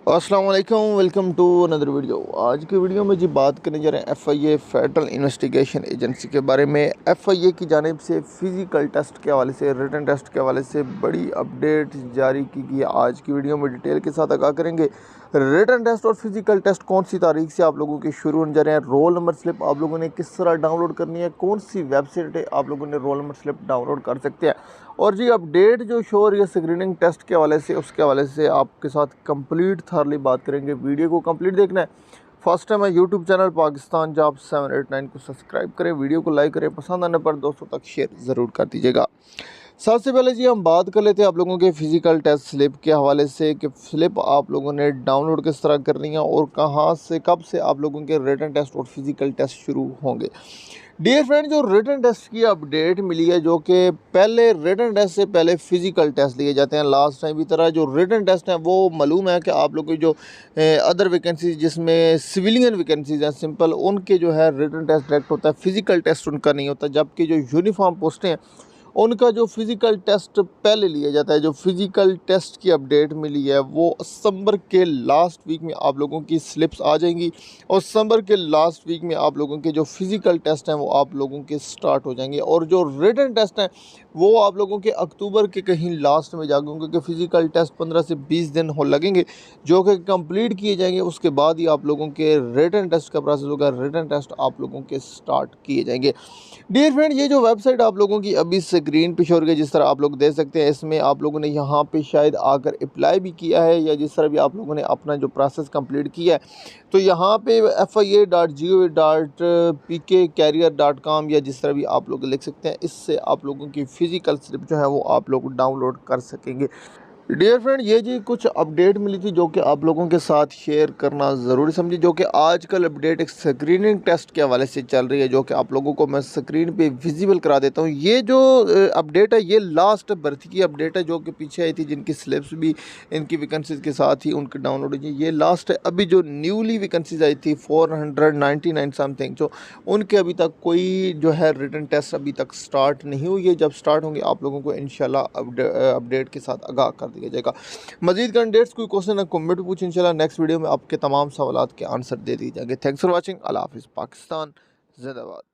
अस्सलाम वालेकुम, welcome to another video. आज की वीडियो में जी बात करने जा रहे हैं FIA फेडरल इन्वेस्टिगेशन एजेंसी के बारे में। FIA की जानिब से फ़िज़िकल टेस्ट के हवाले से, रिटन टेस्ट के हवाले से बड़ी अपडेट जारी की गई है। आज की वीडियो में डिटेल के साथ आगाह करेंगे रिटन टेस्ट और फिज़िकल टेस्ट कौन सी तारीख से आप लोगों के शुरू होने जा रहे हैं, रोल नंबर स्लिप आप लोगों ने किस तरह डाउनलोड करनी है, कौन सी वेबसाइट है आप लोगों ने रोल नंबर स्लिप डाउनलोड कर सकते हैं, और जी अपडेट जो शो हो रही है स्क्रीनिंग टेस्ट के हवाले से, उसके हवाले से आपके साथ कंप्लीट थारली बात करेंगे। वीडियो को कंप्लीट देखना है। फर्स्ट टाइम है यूट्यूब चैनल पाकिस्तान जॉब 789 को सब्सक्राइब करें, वीडियो को लाइक करें, पसंद आने पर दोस्तों तक शेयर ज़रूर कर दीजिएगा। सबसे पहले जी हम बात कर लेते हैं आप लोगों के फ़िज़िकल टेस्ट स्लिप के हवाले से कि स्लिप आप लोगों ने डाउनलोड किस तरह करनी है और कहाँ से कब से आप लोगों के रिटन टेस्ट और फिज़िकल टेस्ट शुरू होंगे। डियर फ्रेंड, जो रिटन टेस्ट की अपडेट मिली है, जो कि पहले रिटन टेस्ट से पहले फ़िज़िकल टेस्ट लिए जाते हैं लास्ट टाइम की तरह। जो रिटन टेस्ट हैं वो मालूम है कि आप लोगों की जो अदर वैकेंसीज जिसमें सिविलियन वैकेंसीज हैं सिंपल, उनके जो है रिटन टेस्ट डायरेक्ट होता है, फ़िज़िकल टेस्ट उनका नहीं होता। जबकि जो यूनिफॉर्म पोस्टें हैं उनका जो फ़िज़िकल टेस्ट पहले लिया जाता है। जो फ़िज़िकल टेस्ट की अपडेट मिली है वो सितंबर के लास्ट वीक में आप लोगों की स्लिप्स आ जाएंगी और सितंबर के लास्ट वीक में आप लोगों के जो फ़िज़िकल टेस्ट हैं वो आप लोगों के स्टार्ट हो जाएंगे। और जो रिटन टेस्ट हैं वो आप लोगों के अक्टूबर के कहीं लास्ट में जाएंगे, क्योंकि फ़िज़िकल टेस्ट 15 से 20 दिन हो लगेंगे जो कि कंप्लीट किए जाएंगे। उसके बाद ही आप लोगों के रिटन टेस्ट का प्रोसेस होगा, रिटन टेस्ट आप लोगों के स्टार्ट किए जाएंगे। डियर फ्रेंड, ये जो वेबसाइट आप लोगों की अभी स्क्रीन पे शो हो रही है, जिस तरह आप लोग देख सकते हैं, इसमें आप लोगों ने यहाँ पे शायद आकर अप्लाई भी किया है या जिस तरह भी आप लोगों ने अपना जो प्रोसेस कंप्लीट किया है, तो यहाँ पे fia.gov.pkcarrier.com या जिस तरह भी आप लोग लिख सकते हैं, इससे आप लोगों की फ़िज़िकल स्लिप जो है वो आप लोग डाउनलोड कर सकेंगे। डियर फ्रेंड, ये जी कुछ अपडेट मिली थी जो कि आप लोगों के साथ शेयर करना ज़रूरी समझी, जो कि आजकल अपडेट एक स्क्रीनिंग टेस्ट के हवाले से चल रही है, जो कि आप लोगों को मैं स्क्रीन पे विजिबल करा देता हूँ। ये जो अपडेट है ये लास्ट भर्ती की अपडेट है जो कि पीछे आई थी, जिनकी स्लिप्स भी इनकी वैकेंसीज़ के साथ ही उनके डाउनलोड हुई। ये लास्ट है। अभी जो न्यूली वैकेंसीज आई थी 499 समथिंग, जो उनके अभी तक कोई जो है रिटन टेस्ट अभी तक स्टार्ट नहीं हुई है। जब स्टार्ट होंगे आप लोगों को इंशाल्लाह अपडेट के साथ आगाह कर दिया जाएगा। मजीद कैंडिडेट्स कोई क्वेश्चन है कमेंट में पूछें, इंशाल्लाह नेक्स्ट वीडियो में आपके तमाम सवालात के आंसर दे दिए जाएंगे। Thanks for watching. अल्लाह हाफिज़। पाकिस्तान जिंदाबाद।